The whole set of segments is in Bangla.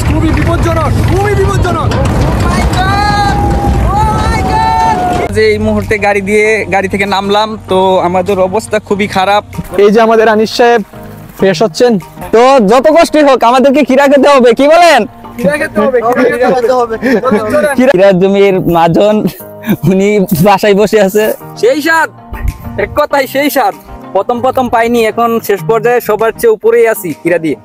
খুবই বিপজ্জনক, খুবই বিপজ্জনক। যে এই মুহূর্তে গাড়ি থেকে নামলাম, তো আমাদের অবস্থা খুবই খারাপ। এই যে আমাদের আনিস সাহেব ফ্রেশ হচ্ছেন, তো যত কষ্টই হোক আমাদেরকে খিরা খেতে হবে, কি বলেন? খিরার জমির মাজন উনি বাসায় বসে আছে। সেই স্বাদ, এক কথাই সেই স্বাদ। প্রথম পাইনি, এখন শেষ পর্যায়ে সবার চেয়ে উপরেই আছি খিরা দিয়ে।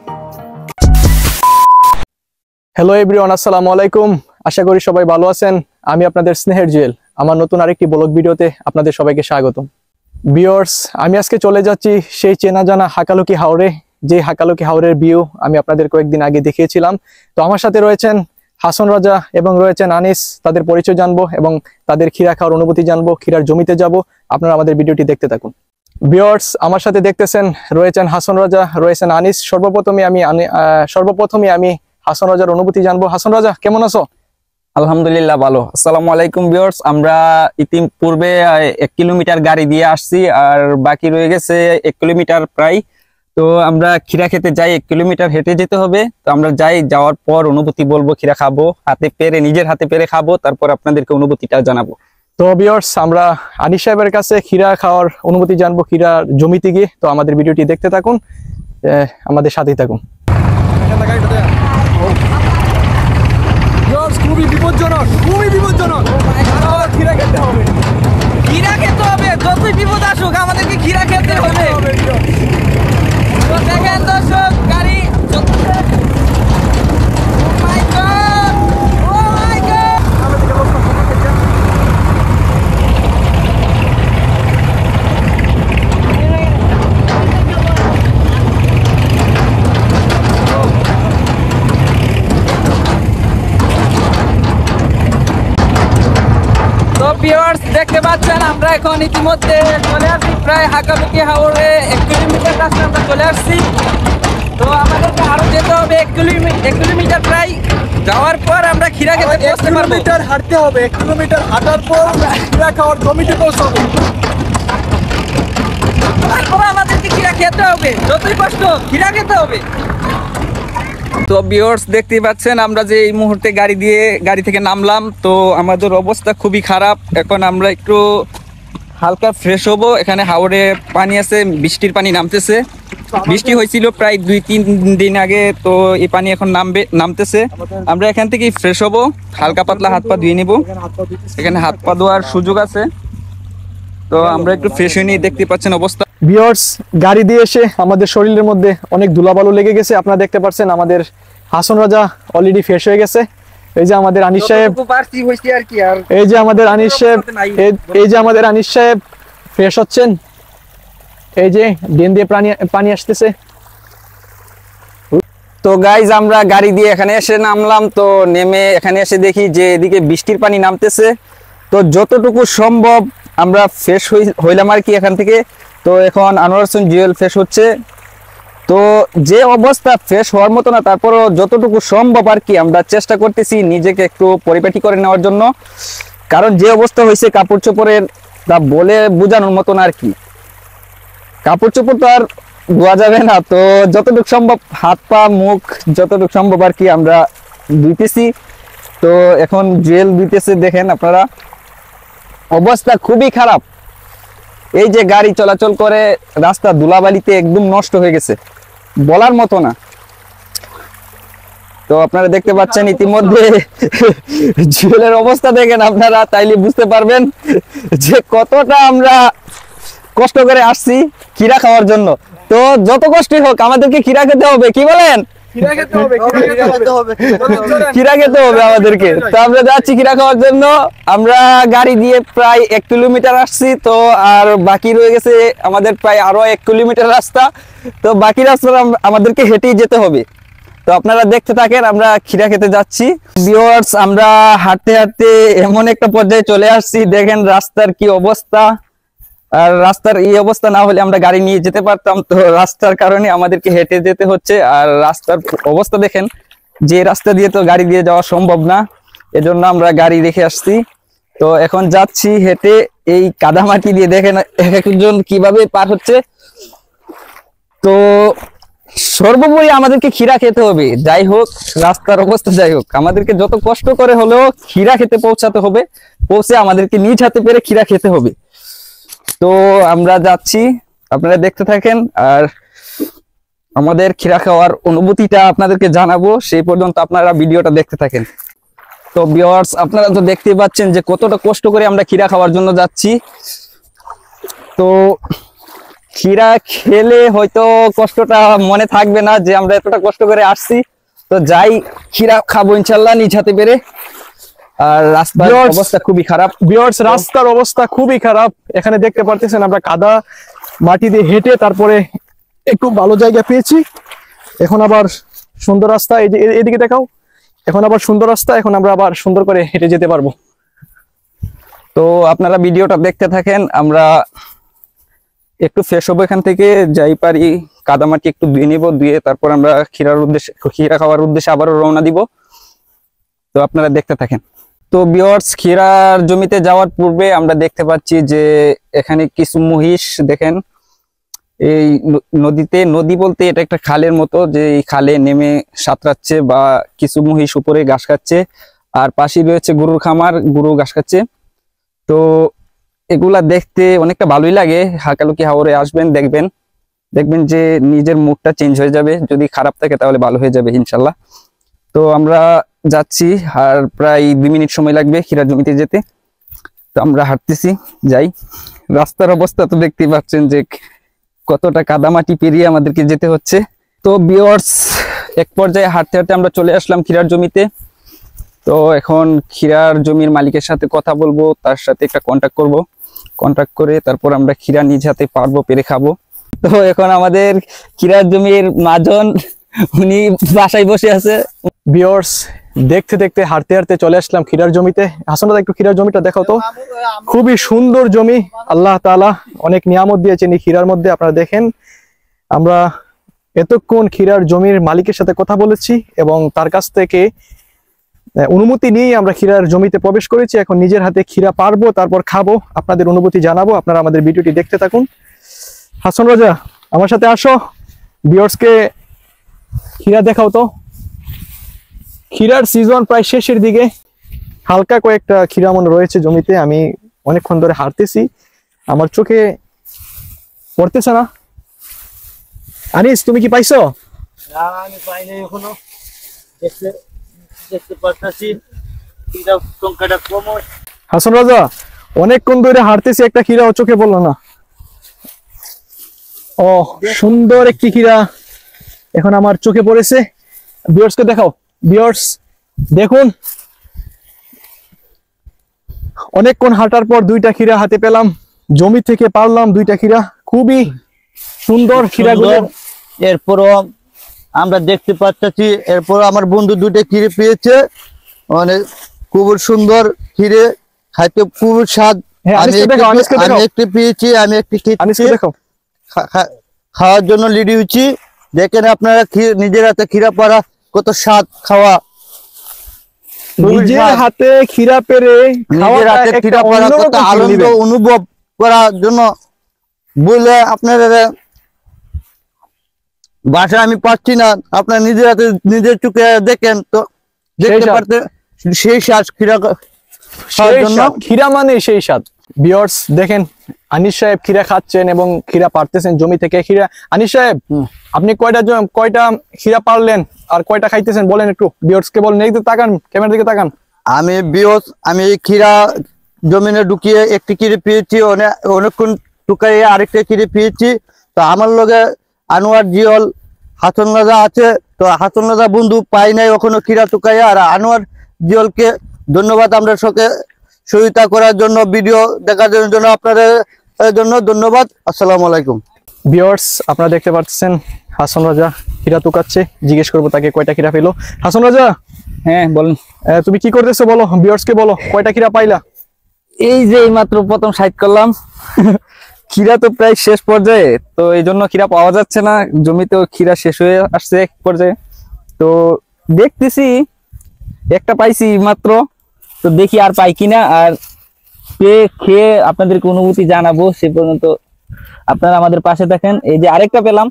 হ্যালো এভরিওয়ান, আসসালামু আলাইকুম। আশা করি সবাই ভালো আছেন। আমি আপনাদের স্নেহের জুয়েল। আমার নতুন আরেকটি ব্লগ ভিডিওতে আপনাদের সবাইকে স্বাগতম। ভিউয়ার্স, আমি আজকে চলে যাচ্ছি সেই চেনা জানা হাকালুকি হাওরে। যে হাকালুকি হাওরের ভিউ আমি আপনাদের কয়েকদিন আগে দেখিয়েছিলাম। তো আমার সাথে রয়েছেন হাসন রাজা এবং রয়েছেন আনিস। তাদের পরিচয় জানবো এবং তাদের খিরা খাওয়ার অনুভূতি জানবো, খিরার জমিতে যাব। আপনারা আমাদের ভিডিওটি দেখতে থাকুন। ভিউয়ার্স, আমার সাথে দেখতেছেন রয়েছেন হাসন রাজা, রয়েছেন আনিস। সর্বপ্রথমে আমি হাসন রাজার অনুভূতি জানবো। হাসন রাজা, কেমন আছো? আলহামদুলিল্লাহ ভালো। আসসালামু আলাইকুম ভিউয়ার্স, আমরা ইতিপূর্বে 1 কিলোমিটার গাড়ি দিয়ে আসছি, আর বাকি রয়ে গেছে 1 কিলোমিটার প্রায়। তো আমরা খিরা খেতে যাই, 1 কিলোমিটার হেঁটে যেতে হবে। তো আমরা যাওয়ার পর অনুভূতি বলবো, খিরা খাবো, নিজের হাতে পেরে খাবো, তারপর আপনাদেরকে অনুভূতিটা জানাবো। তো ভিউয়ার্স, আমরা আনিস সাহেবের কাছে খিরা খাওয়ার অনুমতি জানবো খিরার জমিতে গিয়ে। তো আমাদের ভিডিওটি দেখতে থাকুন, আমাদের সাথেই থাকুন। খুবই বিপজ্জনক, খুবই বিপজ্জনক। খিরা খেতে হবে, খিরা খেতে হবে, যতই বিপদ আসুক আমাদেরকে খিরা খেতে হবে। তো দেখেন দর্শক, গাড়ি দেখতে পাচ্ছেন, আমরা এখন ইতিমধ্যে চলে আসছি প্রায় হাকালুকি হাওরে। 1 কিলোমিটার রাস্তা আমরা চলে আসছি। তো আমাদেরকে আরো যেতে হবে 1 কিলোমিটার প্রায়। যাওয়ার পর আমরা খিরা খেতে পৌঁছতে পারবো। 1 কিলোমিটার হাঁটতে হবে, 1 কিলোমিটার হাঁটার পর খিরা খাওয়ার জমিতে পৌঁছাবো। তারপর আমাদেরকে খিরা খেতে হবে, যতই কষ্ট খিরা খেতে হবে। তো ভিউয়ার্স, দেখতেই পাচ্ছেন আমরা যে এই মুহূর্তে গাড়ি থেকে নামলাম, তো আমাদের অবস্থা খুবই খারাপ। এখন আমরা একটু হালকা ফ্রেশ হব। এখানে হাওরে পানি আছে, বৃষ্টির পানি নামতেছে। বৃষ্টি হয়েছিল প্রায় 2-3 দিন আগে, তো এই পানি এখন নামতেছে। আমরা এখান থেকেই ফ্রেশ হব, হালকা পাতলা হাত পা ধুয়ে নিব। এখানে হাত পা ধোয়ার সুযোগ আছে। তো আমরা একটু ফ্রেশ হয়ে নিয়ে, দেখতে পাচ্ছেন অবস্থা। ভিউয়ার্স, গাড়ি দিয়ে এসে আমাদের শরীরের মধ্যে অনেক ধুলাবালু লেগে গেছে। আপনারা দেখতে পাচ্ছেন আমাদের হাসন রাজা অলরেডি ফ্রেশ হয়ে গেছে। এই যে আমাদের আনিস সাহেব, এই যে আমাদের আনিস সাহেব ফ্রেশ হচ্ছেন। এই যে ড্রেন দিয়ে পানি আসতেছে। তো গাইজ, আমরা গাড়ি দিয়ে এখানে এসে নামলাম। তো নেমে এখানে এসে দেখি যে এদিকে বৃষ্টির পানি নামতেছে। তো যতটুকু সম্ভব আমরা ফ্রেশ হইলাম আর কি এখান থেকে। তো এখন আনোয়ার হোসেন জুয়েল ফ্রেশ হচ্ছে। তো যে অবস্থা, ফ্রেশ হওয়ার মতো না, তারপরও যতটুকু সম্ভব আর কি আমরা চেষ্টা করতেছি নিজেকে একটু পরিপাটি করে নেওয়ার জন্য। কারণ যে অবস্থা হয়েছে কাপড় চোপড়ের, তা বলে বোঝানোর মতো না আর কি। কাপড় চোপড় তো আর ধোয়া যাবে না, তো যতটুকু সম্ভব হাত পা মুখ যতটুকু সম্ভব আর কি আমরা ধুইতেছি। তো এখন জুয়েল ধুইতেছে, দেখেন আপনারা, অবস্থা খুবই খারাপ। এই যে গাড়ি চলাচল করে, রাস্তা ধুলাবালিতে একদম নষ্ট হয়ে গেছে, বলার মতো না। তো আপনারা দেখতে পাচ্ছেন ইতিমধ্যে জুয়েলের অবস্থা দেখেন আপনারা, তাইলে বুঝতে পারবেন যে কতটা আমরা কষ্ট করে আসছি খিরা খাওয়ার জন্য। তো যত কষ্টই হোক আমাদেরকে খিরা খেতে হবে, কি বলেন? খিরা খেতে হবে আমাদেরকে। তো আমরা যাচ্ছি খিরা খাওয়ার জন্য। আমরা গাড়ি দিয়ে প্রায় 1 কিলোমিটার আসছি, তো আর বাকি রয়ে গেছে আমাদের প্রায় আরো 1 কিলোমিটার রাস্তা। তো বাকি রাস্তা আমাদেরকে হেঁটেই যেতে হবে। তো আপনারা দেখতে থাকেন, আমরা খিরা খেতে যাচ্ছি। ভিউয়ার্স, আমরা হাঁটতে হাঁটতে এমন একটা পর্যায়ে চলে আসছি, দেখেন রাস্তার কি অবস্থা। আর রাস্তার এই অবস্থা না হলে আমরা গাড়ি নিয়ে যেতে পারতাম, তো রাস্তার কারণে আমাদেরকে হেঁটে যেতে হচ্ছে। আর রাস্তার অবস্থা দেখেন, যে রাস্তা দিয়ে তো গাড়ি দিয়ে যাওয়া সম্ভব না, এজন্য আমরা গাড়ি রেখে আসছি। তো এখন যাচ্ছি হেঁটে এই কাদামাটি দিয়ে, দেখেন একজন কিভাবে পার হচ্ছে। তো সর্বোপরি আমাদেরকে ক্ষীরা খেতে হবে, যাই হোক রাস্তার অবস্থা যাই হোক, আমাদেরকে যত কষ্ট করে হলেও ক্ষীরা খেতে পৌঁছাতে হবে, পৌঁছে আমাদেরকে নিজ হাতে পেরে ক্ষীরা খেতে হবে। তো আমরা যাচ্ছি, আপনারা দেখতে থাকেন, আর আমাদের ক্ষীরা খাওয়ার অনুভূতিটা আপনাদেরকে জানাবো, সেই পর্যন্ত আপনারা ভিডিওটা দেখতে থাকেন। তো ভিউয়ার্স, আপনারা তো দেখতেই পাচ্ছেন যে কতটা কষ্ট করে আমরা ক্ষীরা খাওয়ার জন্য যাচ্ছি। তো ক্ষীরা খেলে হয়তো কষ্টটা মনে থাকবে না যে আমরা এতটা কষ্ট করে আসছি। তো যাই, ক্ষীরা খাবো ইনশাল্লাহ নিজ হাতে পেরে। আর রাস্তার Viewers, অবস্থা খুবই খারাপ। ভিউয়ার্স, রাস্তার অবস্থা খুবই খারাপ। এখানে দেখতে পারতেছেন আমরা কাদা মাটি দিয়ে হেঁটে তারপরে একটু ভালো জায়গা পেয়েছি। এখন আবার সুন্দর রাস্তা, এই যে এদিকে দেখাও, এখন আবার সুন্দর রাস্তা, এখন আমরা আবার সুন্দর করে হেঁটে যেতে পারবো। তো আপনারা ভিডিওটা দেখতে থাকেন, আমরা একটু ফ্রেশ হবো, এখান থেকে যাই পারি কাদামাটি একটু ধুয়ে নিবো, ধুয়ে তারপর আমরা ক্ষীরা খাওয়ার উদ্দেশ্যে আবারও রওনা দিব। তো আপনারা দেখতে থাকেন। তো ভিউয়ার্স, ক্ষীরার জমিতে যাওয়ার পূর্বে আমরা দেখতে পাচ্ছি যে এখানে কিছু মহিষ, দেখেন এই নদীতে, নদী বলতে এটা একটা খালের মতো, যে এই খালে নেমে সাঁতরাচ্ছে, বা কিছু মহিষ উপরে ঘাস খাচ্ছে, আর পাশে রয়েছে গরুর খামার, গরু ঘাস খাচ্ছে। তো এগুলা দেখতে অনেকটা ভালোই লাগে। হাকালুকি হাওরে আসবেন, দেখবেন যে নিজের মুডটা চেঞ্জ হয়ে যাবে, যদি খারাপ থাকে তাহলে ভালো হয়ে যাবে ইনশাল্লাহ। তো আমরা যাচ্ছি, আর প্রায় 2 মিনিট সময় লাগবে ক্ষীরা জমিতে যেতে। তো আমরা হাঁটতেছি, যাই। রাস্তার অবস্থা তো দেখতেই পাচ্ছেন যে কতটা কাদামাটি পেরিয়ে আমাদেরকে যেতে হচ্ছে। তো ভিউয়ার্স, এক পর্যায়ে হাঁটতে হাঁটতে আমরা চলে আসলাম ক্ষীরার জমিতে। তো এখন ক্ষীরার জমির মালিকের সাথে কথা বলবো, তার সাথে একটা কন্ট্যাক্ট করে তারপর আমরা ক্ষীরা নিজ হাতে পারবো, পেরে খাবো। তো এখন আমাদের ক্ষীরার জমির মাজন, উনি বাসায় বসে আছে। ভিউয়ার্স, দেখতে দেখতে হাঁটতে হাঁটতে চলে আসলাম ক্ষীরার জমিতে। হাসান দাদা, একটু ক্ষীরার জমিটা দেখাও তো। খুবই সুন্দর জমি, আল্লাহ তাআলা অনেক নিয়ামত দিয়েছেন এই ক্ষীরার মধ্যে। আপনারা দেখেন, আমরা এতক্ষণ ক্ষীরার জমির মালিকের সাথে কথা বলেছি এবং তার কাছ থেকে অনুমতি নিয়ে আমরা ক্ষীরার জমিতে প্রবেশ করেছি। এখন নিজের হাতে ক্ষীরা পারবো, তারপর খাবো, আপনাদের অনুভূতি জানাবো। আপনারা আমাদের ভিডিওটি দেখতে থাকুন। হাসান রাজা, আমার সাথে আসো, ভিউয়ার্সকে ক্ষীরা দেখাও তো। ক্ষীরার সিজন প্রায় শেষের দিকে, হালকা কয়েকটা ক্ষীরা মনে রয়েছে জমিতে। আমি অনেকক্ষণ ধরে হাঁটতেছি, আমার চোখে পড়তেছে না। আনিস, তুমি কি পাইছো? না, আমি পাইনি এখনো। দেখতে পাচ্ছি ক্ষীরা সংখ্যাটা কম। হাসান রাজা, অনেকক্ষণ ধরে হাঁটতেছি, একটা ক্ষীরাও চোখে পড়লো না। ও, সুন্দর একটি ক্ষীরা এখন আমার চোখে পড়েছে। ভিউয়ার্সকে দেখাও। ভিউয়ার্স দেখুন, অনেকক্ষণ হাঁটার পর 2টা ক্ষীরা হাতে পেলাম, জমি থেকে পারলাম 2টা ক্ষীরা, খুবই সুন্দর ক্ষীরাগুলো। এরপরও আমরা দেখতে পাচ্ছি, এরপর আমার বন্ধু 2টা ক্ষীরে পেয়েছে, মানে খুব সুন্দর ক্ষীরে, খাইতে খুব স্বাদ। হ্যাঁ, আমি আনিসকে দেখাও, আনিসকে দেখাও। একটি পেয়েছি, আমি একটি আনিসকে দেখাও। খাওয়ার জন্য রেডি হচ্ছি। দেখেন আপনারা নিজের হাতে ক্ষীরা পাড়া কত স্বাদ খাওয়া। নিজের হাতে ক্ষীরা পেরে নিজের হাতে ক্ষীরা পাড়া কত আনন্দ অনুভব করার জন্য বলে আপনারা ভাষা আমি পাচ্ছি না। আপনার নিজের হাতে নিজের চোখে দেখেন তো দেখতে পারতে সেই স্বাদ ক্ষীরা খাওয়ার জন্য। ক্ষীরা মানে সেই স্বাদ। ভিউয়ার্স দেখেন, আনিস সাহেব ক্ষীরা খাচ্ছেন এবং ক্ষীরা পারতেছেন জমি থেকে ক্ষীরা। আনিস সাহেব, আপনি কয়টা ক্ষীরা পারলেন আর কয়টা খাইতেছেন বলেন একটু, ভিউয়ার্সকে বলেন। এই দিকে তাকান, ক্যামেরার দিকে তাকান। আমি এই ক্ষীরা জমিনে ঢুকিয়ে একটি ক্ষীরে পেয়েছি, অনেকক্ষণ টুকাইয়ে আরেকটা ক্ষীরে পেয়েছি। তো আমার লগে আনোয়ার জিয়ল হাসন রাজা আছে। তো হাসন রাজা বন্ধু পাই নাই ওখানে ক্ষীরা টুকাইয়া। আর আনোয়ার জিয়লকে ধন্যবাদ আমরা সঙ্গে সহায়তা করার জন্য, ভিডিও দেখার জন্য আপনাদের জন্য ধন্যবাদ। আসসালামু আলাইকুম। ভিউয়ার্স, আপনারা দেখতে পাচ্ছেন হাসন রাজা ক্ষীরা টুকাচ্ছে। জিজ্ঞেস করবো তাকে কয়টা ক্ষীরা পেলো। হাসন রাজা, হ্যাঁ বলেন। তুমি কি করতেছো বলো, ভিউয়ার্সকে বলো কয়টা ক্ষীরা পাইলা। এই যে এইমাত্র প্রথম সাইড করলাম, ক্ষীরা তো প্রায় শেষ পর্যায়ে, তো এই জন্য ক্ষীরা পাওয়া যাচ্ছে না, জমিতেও ক্ষীরা শেষ হয়ে আসছে এক পর্যায়ে। তো দেখতেছি একটা পাইছি মাত্র, তো দেখি আর পাই কিনা, আর পেয়ে খেয়ে আপনাদেরকে অনুভূতি জানাবো। সে পর্যন্ত আপনারা আমাদের পাশে থাকেন। এই যে আরেকটা পেলাম,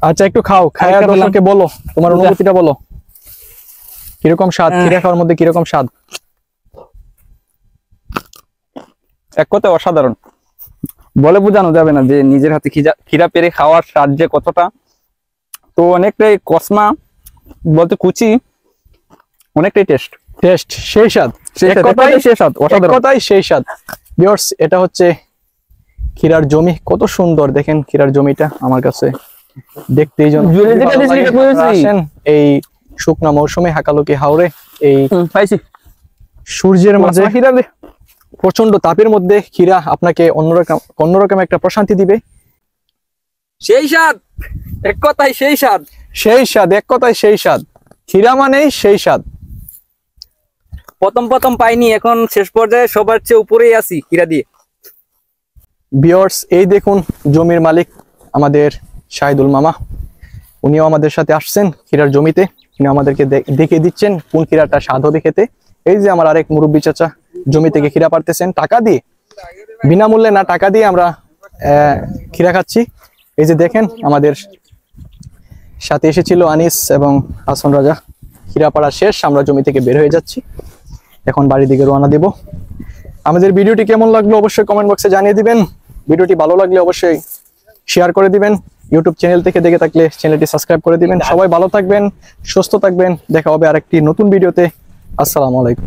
আচ্ছা একটু খাও, খায়া আরেকটা দর্শককে বলো তোমার আচ্ছা। অনুভূতিটা বলো, কিরকম স্বাদ, খিরা খাওয়ার মধ্যে কিরকম স্বাদ? এক কথায় অসাধারণ, বলে বোঝানো যাবে না যে নিজের হাতে খিরা পেরে খাওয়ার স্বাদ যে কতটা। তো অনেকটাই কসমা বলতে কুচি, অনেকটাই টেস্ট টেস্ট সেই স্বাদ, এক কথায় সেই স্বাদ এক অসাধারণ। কথায় সেই স্বাদ। ভিউয়ার্স, এটা হচ্ছে খিরার জমি, কত সুন্দর দেখেন খিরার জমিটা, আমার কাছে দেখতেই যেন জুড়ে যেটা ভালো দিয়েছি লাগে। সেটা করেছি। আপনারা আসেন এই শুকনা মৌসুমে হাকালুকি হাওরে এই পাইছি সূর্যের মাঝে খিরা দে। প্রচন্ড তাপের মধ্যে খিরা আপনাকে অন্যরকম একটা প্রশান্তি দিবে। সেই স্বাদ, এক কথায় সেই স্বাদ। সেই স্বাদ, এক কথায় সেই স্বাদ, খিরা মানেই সেই স্বাদ। প্রথম পাইনি, এখন শেষ পর্যায়ে সবার চেয়ে উপরেই আছি খিরা দিয়ে। ভিউয়ার্স, এই দেখুন জমির মালিক আমাদের শাহিদুল মামা, উনিও আমাদের সাথে আসছেন খিরার জমিতে, উনি আমাদেরকে দেখিয়ে দিচ্ছেন কোন খিরাটা স্বাদ হবে খেতে। এই যে আমার আরেক মুরব্বী চাচা জমি থেকে খিরা পারতেছেন টাকা দিয়ে, বিনামূল্যে না, টাকা দিয়ে আমরা খিরা খাচ্ছি। এই যে দেখেন আমাদের সাথে এসেছিল আনিস এবং হাসান রাজা। খিরা পাড়া শেষ, আমরা জমি থেকে বের হয়ে যাচ্ছি, এখন বাড়ির দিকে রওনা দেব। আমাদের ভিডিওটি কেমন লাগলো অবশ্যই কমেন্ট বক্সে জানিয়ে দিবেন। ভিডিওটি ভালো লাগলে অবশ্যই শেয়ার করে দিবেন। ইউটিউব চ্যানেল থেকে দেখে থাকলে চ্যানেলটি সাবস্ক্রাইব করে দিবেন। সবাই ভালো থাকবেন, সুস্থ থাকবেন, দেখা হবে আরেকটি নতুন ভিডিওতে। আসসালামু আলাইকুম।